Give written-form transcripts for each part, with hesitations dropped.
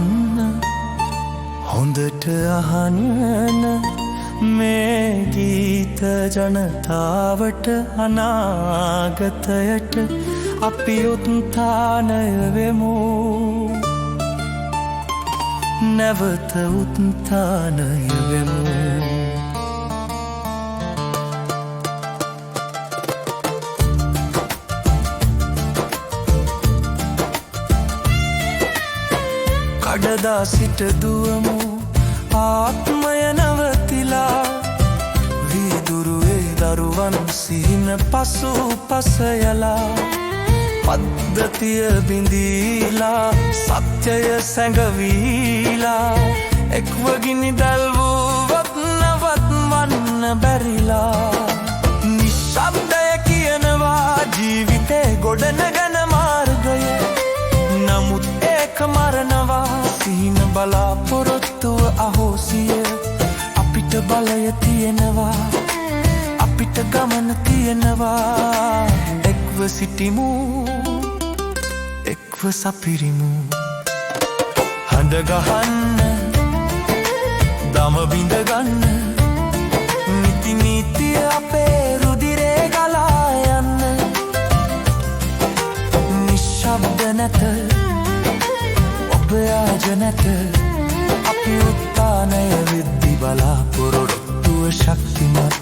බලන්න හොඳට අහන්න මේ ගීත ජනතාවට අනාගතයට අපි උත්ථානය වෙමු නැවත උත්ථානය වෙමු කඩදා සිට දුවමු ආත්මය නවතිලා වීදුරුවේ දරුවන් සිහින පසු පස යලා පද්ධතිය බිඳීලා සත්‍යය සැඟවීලා එක්ව ගිනි දැල් වූවත් නවත්වන්න බැරිලා නිශ්ශබ්දය කියනවා ජීවිතේ ගොඩනගන මාර්ගය නමුත් ඒක මරනවා සිහින බලාපොරොත්තුව අහෝසිය අපිට බලය තියෙනවා අපිට ගමන තියෙනවා එක්ව සිටිමු එක්ව සපිරිමු හඬ ගහන්න දම බිඳ ගන්න නිති නීතිය අපේ රුධිරේ ගලා යන්න නිශ්ශබ්ද නැත ඔබයාජ නැත අපි උත්ථානය වෙද්දි බලාපොරොත්තුව ශක්තිමත්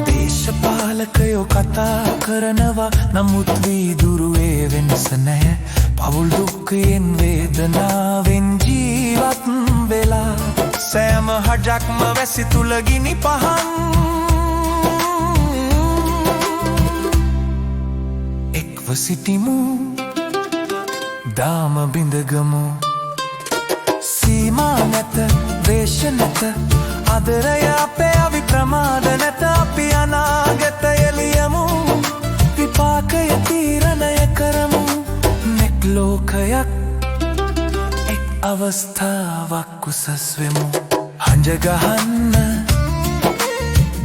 දේශපාලකයෝ කතා කරනවා නමුත් වීදුරුවේ වෙනස නැහැ පවුල් දුක්ඛයෙන් වේදනාවෙන් ජීවත් වෙලා සෑම හඩක්ම වැසි තුල ගිනි පහන් එක්ව සිටිමු දාම බිඳගමු සීමා නැත වේශ නැත ආදරය අපේ අවි ප්‍රමාද නැත අපි අනාගතය ලියමු විපාකය තීරණය කරමු නෙක් ලෝකයක් එක් අවස්ථාවක් උසස් වෙමු හඬ ගහන්න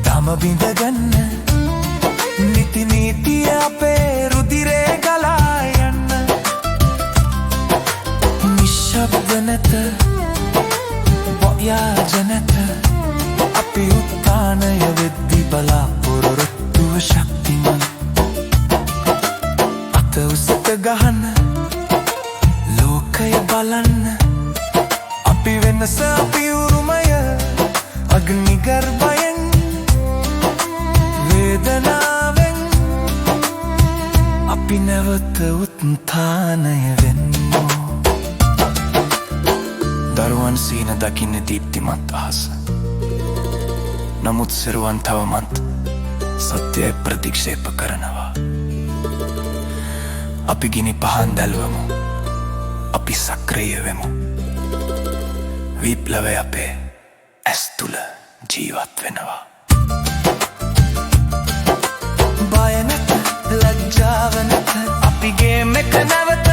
දම බිඳගන්න නිති නීතිය අපේ රුධිරේ ගලා යන්න නිශ්ශබ්ද නැත ව්‍යාජ නැත අපි උත්ථානය වෙද්දි බලාපොරොත්තුව ශක්තිමත් අත උසට ගහන්න ලෝකය බලන්න අපි වෙනස අපි උරුමය අග්නි ගර්භයෙන් වේදනාවෙන් අපි නැවත උත්ථානය වෙන්නෝ දරුවන් සීන දකින්න දීප්තිමත් අහස නමුත් සරුවන් තවමත් සත්‍යය ප්‍රතික්ෂේප කරනවා අපි ගිනි පහන් දැල්වමු අපි සක්‍රිය වෙමු විප්ලවය අපේ ඇස් තුල ජීවත් වෙනවා බය නැත ලැජ්ජාව නැත අපි ගේම් එක නැවත